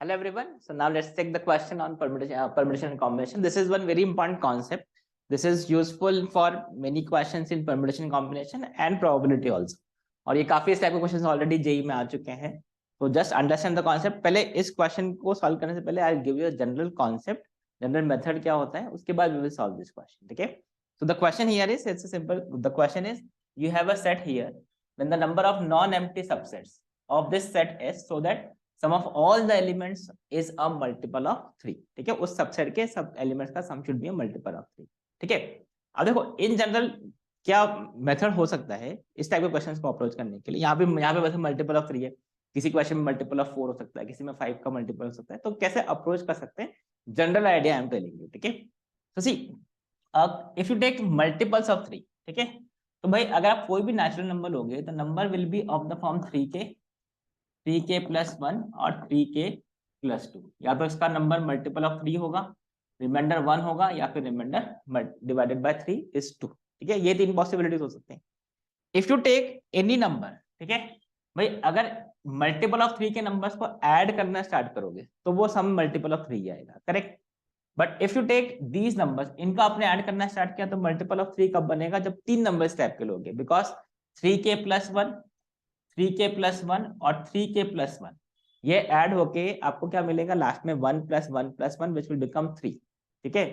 Hello everyone. So now let's take the question on permutation and combination. This is one very important concept. This is useful for many questions in permutation and combination and probability also. और ये काफी इस type के questions already JEE में आ चुके हैं. तो just understand the concept. पहले इस क्वेश्चन को सॉल्व करने से पहले I give you a general concept, general method क्या होता है, उसके बाद we will solve this question. ठीक है. So the question here is it's simple. The question is you have a set here when the number of non-empty subsets of this set is so that sum of all the elements is a multiple of 3. ठीक है. उस subset के सब elements का sum should be a multiple of 3. ठीक है. अब देखो इन जनरल क्या मेथड हो सकता है इस टाइप के क्वेश्चंस को अप्रोच करने के लिए. यहाँ पे वैसे मल्टीपल ऑफ 3 है, किसी क्वेश्चन में मल्टीपल ऑफ 4 हो सकता है, किसी में 5 का मल्टीपल हो सकता है. तो कैसे अप्रोच कर सकते हैं, general idea I am telling you. ठीक है. तो see if you take multiples of 3, ठीक है, तो भाई अगर आप कोई भी नेचुरल नंबर लोगे तो number will be of the form 3k plus 1 और 3k प्लस 2. या तो इसका नंबर मल्टीपल ऑफ 3 होगा, रिमाइंडर 1 होगा, या फिर रिमाइंडर डिवाइडेड बाय 3 इज 2. ठीक है. ये तीन पॉसिबिलिटीज हो सकते हैं. If you take any number, ठीक है भाई, अगर मल्टीपल ऑफ 3 के नंबर्स को ऐड करना स्टार्ट करोगे तो वो सम मल्टीपल ऑफ 3 आएगा. Correct. But if you take these numbers, इनका आपने ऐड करना स्टार्ट किया तो मल्टीपल ऑफ 3 कब बनेगा, जब तीन नंबर इस टाइप के लोगे. Because 3k plus 1, 3k plus 1 और 3k प्लस 1 ये ऐड होके आपको क्या मिलेगा लास्ट में 1 plus 1 plus 1 which will become 3. ठीक है.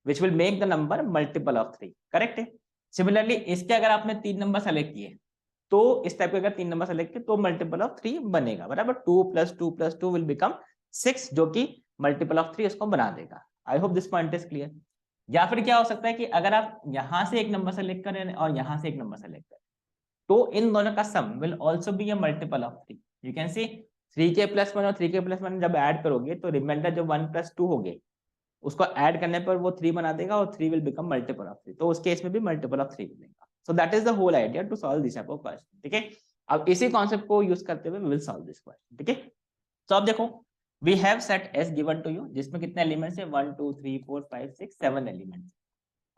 Which will make the number multiple of 3. Correct है. सिमिलरली इसके अगर आपने तीन नंबर सेलेक्ट किए तो इस टाइप के अगर तीन नंबर सेलेक्ट किए तो मल्टीपल ऑफ 3 बनेगा. बराबर. 2 प्लस 2 प्लस 2 विल बिकम 6 जो कि मल्टीपल ऑफ 3 इसको बना देगा. आई hope this point is clear. या फिर क्या हो सकता है कि अगर आप यहां से एक नंबर सेलेक्ट करें और यहां से एक नंबर सेलेक्ट करें तो इन दोनों का sum will also be a multiple of 3. You can see 3k plus 1 और 3k प्लस 1 जब ऐड करोगे तो रिमाइंडर जो 1 प्लस 2 हो गए उसको ऐड करने पर वो 3 बना देगा और 3 विल बिकम मल्टीपल ऑफ 3. तो उस केस में भी मल्टीपल ऑफ 3 बनेगा. So that is the whole idea to solve this type of question. ठीक है. अब इसी कॉन्सेप्ट को यूज करते हुए we will solve this question. ठीक है. तो अब देखो we have set S given to you जिसमें कितने एलिमेंट्स है, 1 2 3 4 5 6 7 एलिमेंट्स.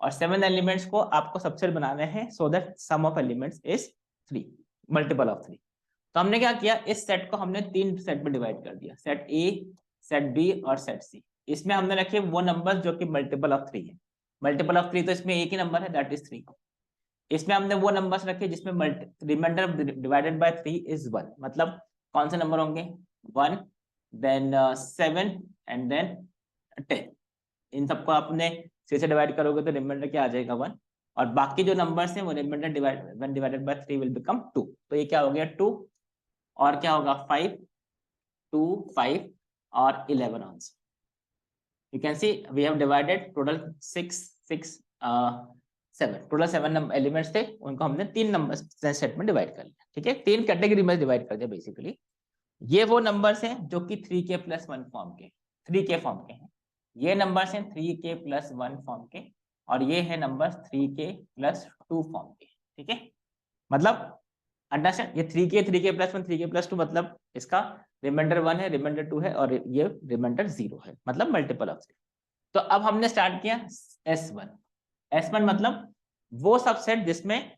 और 7 एलिमेंट्स को आपको सबसेट बनाने हैं so that sum of elements is 3, multiple of 3. तो हमने क्या किया, इस सेट को हमने तीन सेट में डिवाइड कर दिया, सेट ए, सेट बी और सेट सी. इसमें हमने रखे वो नंबर्स जो कि मल्टीपल ऑफ 3 है. मल्टीपल ऑफ 3 तो इसमें एक ही नंबर है, दैट इज 3. इसमें हमने वो नंबर्स रखे जिसमें रिमाइंडर डिवाइडेड बाय 3 इज 1. मतलब कौन से नंबर होंगे, 1 देन 7 एंड देन 10. इन सबको आपने 6 से डिवाइड करोगे तो रिमाइंडर क्या आ जाएगा 1. और बाकी जो नंबर्स हैं वो remainder divided by 3 will become 2. तो ये क्या हो गया 2 और क्या होगा 5, 2 5 और 11 answer. You can see we have divided total 6 6 7 total 7 elements थे, उनको हमने तीन नंबर सेट में डिवाइड कर लिया. ठीक है. तीन कैटेगरी में डिवाइड कर दिया बेसिकली. ये वो नंबर्स हैं जो कि 3k प्लस 1 फॉर्म के, 3k फॉर्म के हैं. ये नंबर्स हैं 3k प्लस 1 फॉर्म के और ये है नंबर्स 3k प्लस 2 फॉर्म के. ठीक है. मतलब अंडरस्टैंड, ये 3k प्लस 1 3k प्लस 2 मतलब इसका रिमाइंडर 1 है, रिमाइंडर 2 है और ये रिमाइंडर 0 है, मतलब मल्टीपल ऑफ 3. तो अब हमने स्टार्ट किया S1. S1 मतलब वो सबसेट जिसमें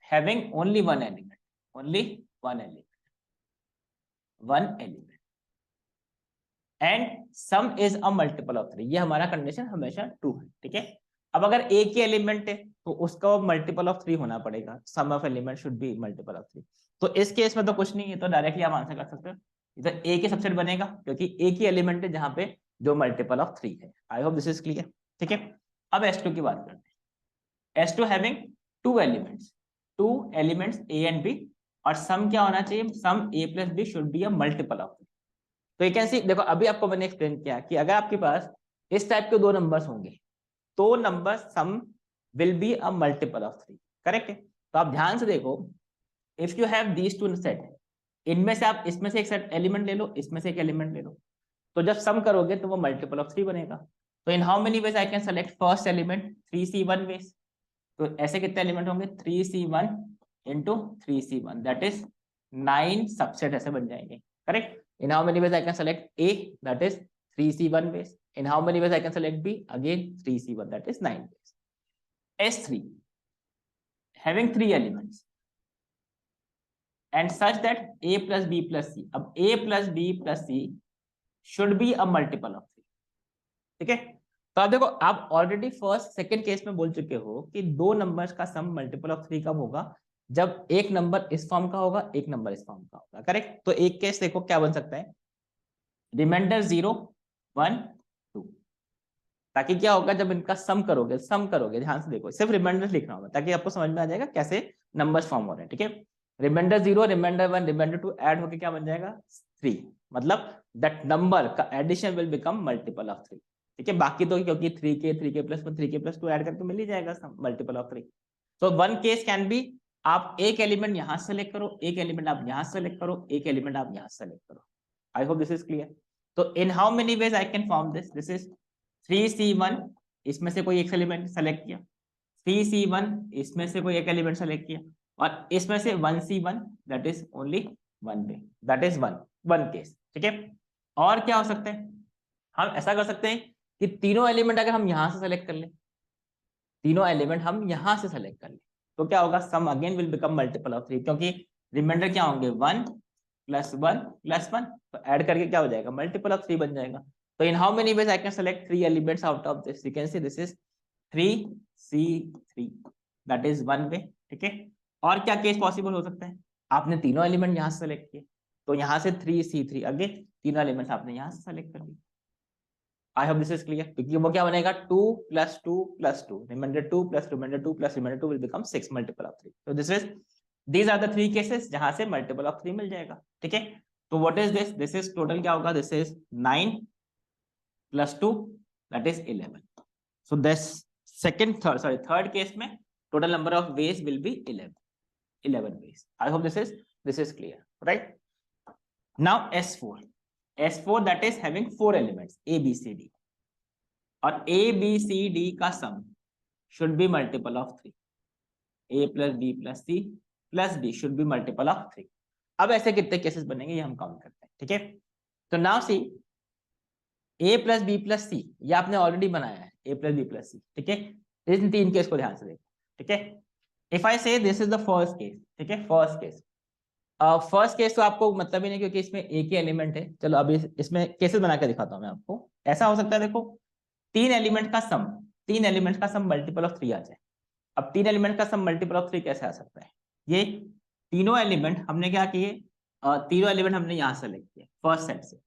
having only one element, only one element and some is a multiple of 3. ये हमारा कंडीशन हमेशा ट्रू है. ठीक है. अब अगर एक ही एलिमेंट है तो उसका मल्टीपल ऑफ 3 होना पड़ेगा, sum of element should be multiple of 3. तो इस केस में तो कुछ नहीं है, तो डायरेक्टली आप आंसर कर सकते हो, इधर एक ही सबसेट बनेगा क्योंकि एक ही एलिमेंट है जहां पे जो मल्टीपल ऑफ 3 है. आई होप दिस इज क्लियर. ठीक है. अब S2 की बात करते हैं. S2 having two elements A and B और सम क्या होना चाहिए, सम A plus B should be a multiple of 3. तो यू कैन सी, देखो अभी आपको मैंने एक्सप्लेन किया कि अगर आपके पास इस टाइप के दो नंबर्स होंगे तो number sum will be a multiple of 3. Correct है. तो आप ध्यान से देखो, if you have these two set, इनमें से आप इसमें से एक सेट एलिमेंट ले लो, इसमें से एक एलिमेंट ले लो, तो जब सम करोगे तो वो मल्टीपल ऑफ 3 बनेगा. तो in how many ways I can select first element, 3c1 ways. तो ऐसे कितने एलिमेंट होंगे, 3c1 into 3c1 that is 9 subset ऐसे बन जाएंगे. Correct. In how many ways I can select A, that is 3c1 ways. In how many ways I can select B, again 3c1, that is 9 ways. S3 having 3 elements and such that A plus B plus C. अब A plus B plus C should be a multiple of 3। ठीक है, तो आप देखो, आप already first second case में बोल चुके हो कि दो नंबर्स का सम मल्टीपल ऑफ 3 कब होगा, जब एक नंबर इस फॉर्म का होगा, एक नंबर इस फॉर्म का होगा। करेक्ट, तो एक केस देखो क्या बन सकता है, रिमाइंडर 0 1 2, ताकि क्या होगा जब इनका सम करोगे ध्यान से देखो, सिर्फ रिमाइंडर लिखना होगा ताकि आपको समझ में आ जाएगा कैसे नंबर्स फॉर्म हो रहे हैं। ठीक है, रिमाइंडर 0 रिमाइंडर 1 रिमाइंडर 2 ऐड होकर क्या बन जाएगा 3, मतलब दैट नंबर का addition will become multiple of 3। ठीक है, बाकी तो क्योंकि 3k plus 1 3k plus 2 add करके मिल ही जाएगा मल्टीपल ऑफ 3। तो वन केस कैन बी, आप एक एलिमेंट यहां से सेलेक्ट करो, एक एलिमेंट आप यहां से सेलेक्ट करो, एक एलिमेंट आप यहां से सेलेक्ट करो। I hope this is clear. तो in how many ways I can form this, this is 3c1, इसमें से कोई एक एलिमेंट सेलेक्ट किया, 3c1 इसमें से कोई एक एलिमेंट सेलेक्ट किया, और इसमें से 1c1, that is only one way, that is one case. ठीक है, और क्या हो सकता है, हम ऐसा कर सकते हैं कि तीनों एलिमेंट अगर हम यहां से सेलेक्ट कर ले, तीनों एलिमेंट हम यहां से सेलेक्ट कर ले, तो क्या होगा, sum again will become multiple of 3, क्योंकि रिमाइंडर क्या होंगे 1 प्लस 1 प्लस 1, तो ऐड करके क्या हो जाएगा मल्टीपल ऑफ 3 बन जाएगा। तो in how many ways I can select 3 elements out of this, you can see this is 3c3, that is one way. ठीक है, और क्या केस पॉसिबल हो सकता है, आपने तीनों एलिमेंट यहां से सेलेक्ट किए, तो यहां से 3c3 अगेन तीनों एलिमेंट्स आपने यहां से सेलेक्ट कर लिए। I hope this is clear, क्योंकि वो क्या बनेगा 2 plus 2 plus 2, remainder 2 plus remainder 2 plus remainder 2 will become 6 multiple of 3। तो this is, these are the 3 cases जहां से मल्टीपल ऑफ 3 मिल जाएगा। ठीक है, तो what is this, this is total क्या होगा, this is 9 plus 2, that is 11। So this third case में total number of ways will be 11 ways. I hope this is clear, right? Now S4 that is having 4 elements A B C D, और A B C D का sum should be multiple of 3, A plus B plus C plus D should be multiple of 3। अब ऐसे कितने cases बनेंगे ये हम count करते हैं। ठीक है, तो now see A plus B plus C, ये आपने ऑलरेडी बनाया है A plus B plus C। ठीक है, इन 3 केस को ध्यान से देखो। ठीक है, इफ आई से this is the first case, ठीक है, फर्स्ट केस तो आपको मतलब ही नहीं, क्योंकि इसमें एक ही एलिमेंट है। चलो अभी इसमें केसेस बना के दिखाता हूं मैं आपको। ऐसा हो सकता है, देखो तीन एलिमेंट का सम मल्टीपल ऑफ 3 आ जाए। अब 3 एलिमेंट का सम मल्टीपल ऑफ 3 कैसे आ सकता है, ये तीनों एलिमेंट हमने क्या किए, तीनों एलिमेंट हमने यहां सेलेक्ट किए फर्स्ट सेट से।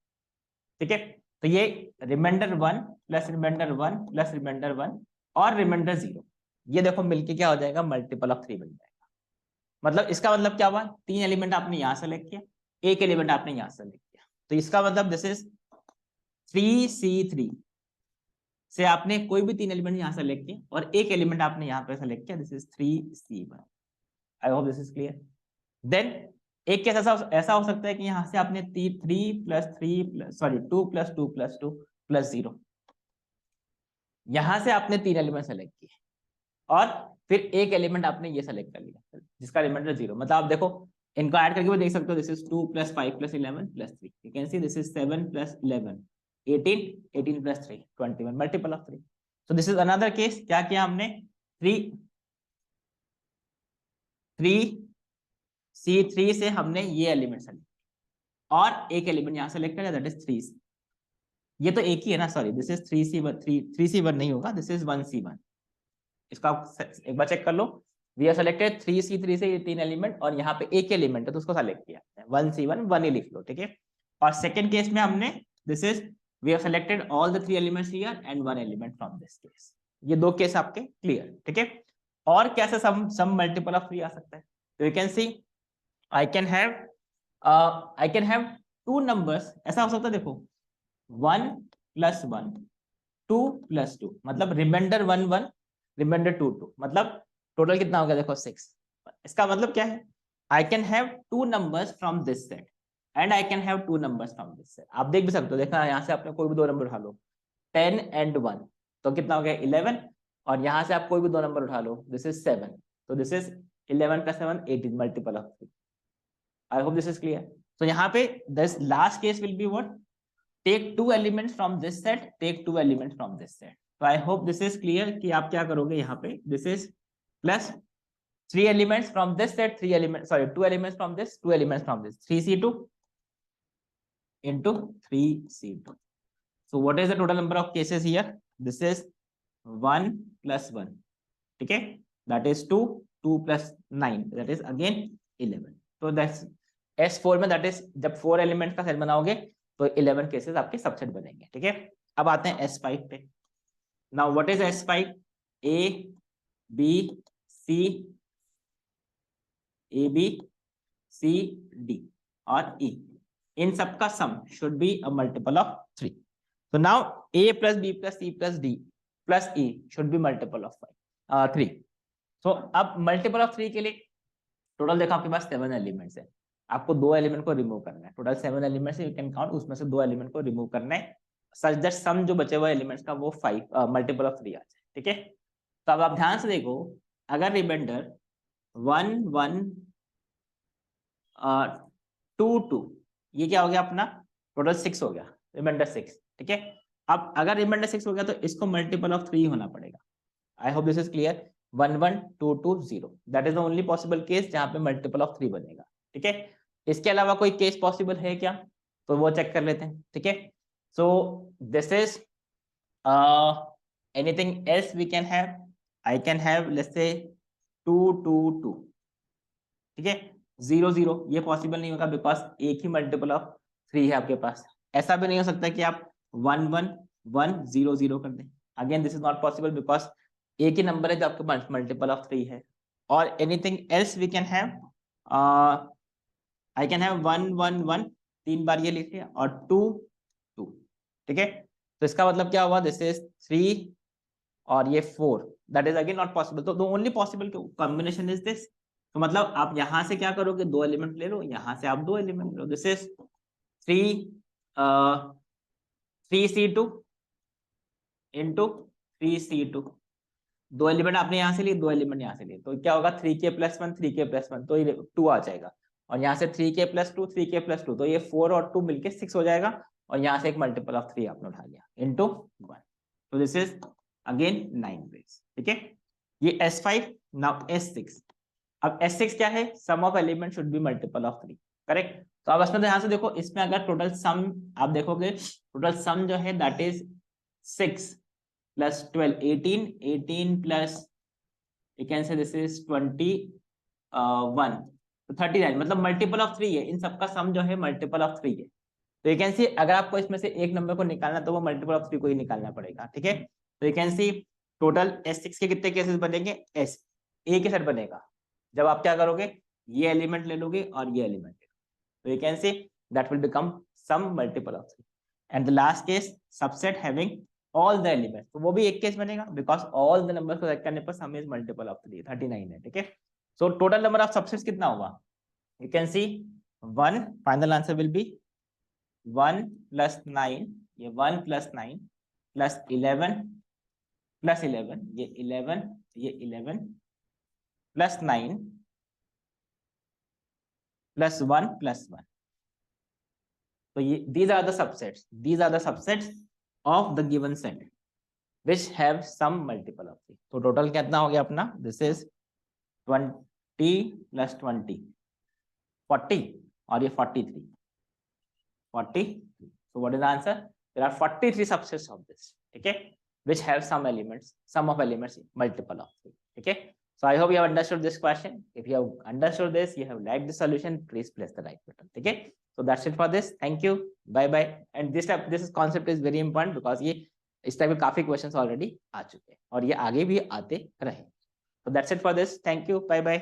ठीक है, तो ये remainder 1 plus remainder 1 plus remainder 1 और रिमाइंडर 0, ये देखो मिलके क्या हो जाएगा मल्टीपल ऑफ 3 बन जाएगा। मतलब इसका मतलब क्या हुआ, 3 एलिमेंट आपने यहां सेलेक्ट किया, एक एलिमेंट आपने यहां सेलेक्ट किया, तो इसका मतलब दिस इज 3c3 से आपने कोई भी 3 एलिमेंट यहां सेलेक्ट किए और एक एलिमेंट आपने यहां पे सेलेक्ट किया, this is 3c1। I hope this is clear. Then एक केस ऐसा हो सकता है कि यहां से आपने 2 प्लस 2 प्लस 2 प्लस 0, यहां से आपने 3 एलिमेंट सेलेक्ट किए और फिर एक एलिमेंट आपने ये सेलेक्ट कर लिया जिसका रिमाइंडर 0, मतलब आप देखो इनको ऐड करके वो देख सकते हो, this is 2 plus 5 plus 11 plus 3, you can see this is 7 plus 11 18 18 plus 3 21 multiple of 3। So this is another case, क्या किया हमने 3c3 से हमने ये एलिमेंट सेलेक्ट और एक एलिमेंट यहां सेलेक्ट किया, दैट इज 3c, ये तो एक ही है ना, सॉरी दिस इज 3c1 नहीं होगा, दिस इज 1c1। इसको आप एक बार चेक कर लो, वी आर सेलेक्टेड 3c3 से ये 3 एलिमेंट और यहाँ पे एक एलिमेंट है तो उसको सेलेक्ट किया 1c1 1 ही लिख लो। ठीक है, और सेकंड केस में हमने this is we have selected all the 3 elements here and 1 element from this case. ये दो केस आपके क्लियर। ठीक है, और कैसे सम मल्टीपल ऑफ 3 आ सकता है, तो you can C I can have 2 numbers, ऐसा हो सकता है देखो 1 प्लस 1 2 प्लस 2, मतलब रिमाइंडर 1 1 रिमाइंडर 2 2, मतलब टोटल कितना हो गया देखो 6। इसका मतलब क्या है, आई can have 2 numbers from this set and I can have 2 numbers from this set. आप देख भी सकते हो, देखना यहाँ से आपने कोई भी 2 नंबर उठा लो 10 एंड 1, तो कितना हो गया 11, और यहाँ से आप कोई भी 2 नंबर उठा लो, दिस इज 7, तो this is 11 plus 7 18 multiple of 3। I hope this is clear. तो यहाँ पे this last case will be what, take 2 elements from this set, take 2 elements from this set। तो I hope this is clear कि आप क्या करोगे यहाँ पे, this is plus 3 elements from this set, 2 elements from this, 2 elements from this, 3c2 into 3C2. So what is the total number of cases here? This is 1 plus 1. ठीक है, that is 2, 2 plus 9, that is again 11. So that's S4 में, that is जब 4 element का set बनाओगे तो 11 cases आपके subset बनेंगे. ठीक है, अब आते हैं S5 पे. Now what is S5? A, B, C, A, B, C, D और E. इन सबका सम should be a multiple of 3. So now A plus B plus C plus D plus E should be multiple of 3. So अब multiple of 3 के लिए total देखो आपके पास 7 elements है. आपको 2 element को रिमूव करना है. टोटल 7 एलिमेंट्स है, यू कैन काउंट, उसमें से 2 एलिमेंट को रिमूव करना है सच दैट सम जो बचे हुए एलिमेंट्स का वो 5 मल्टीपल ऑफ 3 आ जाए. ठीक है, तो अब आप ध्यान से देखो, अगर रिमाइंडर 1 1 2 2, ये क्या हो गया अपना, टोटल 6 हो गया, रिमाइंडर 6. ठीक है, अब अगर रिमाइंडर 6 हो गया तो इसको मल्टीपल ऑफ 3 होना पड़ेगा. आई hope this is clear. 1 1 2 2 0, that is the only possible case जहां पे मल्टीपल ऑफ 3 बनेगा. ठीक है, इसके अलावा कोई केस पॉसिबल है क्या, तो वो चेक कर लेते हैं. ठीक है, so this is anything else we can have. I can have let's say 2 2 2. ठीक है, 0 0 ये पॉसिबल नहीं होगा बिकॉज एक ही मल्टीपल ऑफ 3 है आपके पास. ऐसा भी नहीं हो सकता कि आप 1 1 1 0 0 कर दें. Again this is not possible because एक ही नंबर है जो आपके पास मल्टीपल ऑफ 3 है. और anything else we can have, I can have 1 1 1, 3 बार ये लिखिए, और 2 2. ठीक है, तो इसका मतलब क्या हुआ, दिस इज 3 और ये 4, that is again not possible. तो the only possible combination is this. तो मतलब आप यहां से क्या करोगे, 2 एलिमेंट ले लो, यहां से आप 2 एलिमेंट ले लो. This is 3C2 into 3C2. 2 element आपने यहां से लिए, 2 एलिमेंट यहां से लिए, तो क्या होगा 3K + 1 3K + 1, तो ये 2 आ जाएगा. और यहाँ से 3K + 2 3K + 2, तो ये 4 और 2 मिलके 6 हो जाएगा. और यहाँ से एक मल्टीपल ऑफ 3 आपने उठा लिया इंटू 1. तो दिस इज अगेन 9 वेज. ठीक है, ये S5. Now S6. अब S6 क्या है, sum of element should be multiple of 3. Correct. तो अब इसमें ध्यान से देखो, इसमें अगर टोटल सम आप देखोगे, टोटल सम जो है that is 6 plus 12 18 18 plus you can say this is 21, तो 39, मतलब मल्टीपल ऑफ 3 है. इन सबका सम जो है मल्टीपल ऑफ 3 है. तो यू कैन सी अगर आपको इसमें से एक नंबर को निकालना तो वो मल्टीपल ऑफ 3 को ही निकालना पड़ेगा. ठीक है, तो you can C total S6 के कितने केसेस बनेंगे, S A के सेट बनेगा जब आप क्या करोगे, ये एलिमेंट ले लोगे और ये एलिमेंट ले लोगे. तो you can see that will become sum multiple of 3. And the last case subset having all the elements, तो वो भी एक केस बनेगा बिकॉज ऑल द नंबर्स को सेलेक्ट करने पर सम इज मल्टीपल ऑफ 3, 39 है. ठीक है, so total number of subsets कितना होगा, you can C 1, final answer will be 1 + 9, ये 1 + 9 + 11 + 11, ये 11 ये 11 + 9 + 1 + 1. तो ये these are the subsets of the given set which have some multiple of 3. तो टोटल कितना हो गया अपना, दिस इज 20 + 20 40 और ये 43 43. so what is the answer, there are 43 subsets of this. ठीक है, which have some of elements multiple of 3. ठीक है, so I hope you have understood this question. If you have understood this, you have liked the solution, please press the like button. ठीक है, so that's it for this. Thank you, bye bye. And this concept is very important because ये इस type के काफी questions already आ चुके हैं और ये आगे भी आते रहे. So that's it for this. Thank you, bye bye.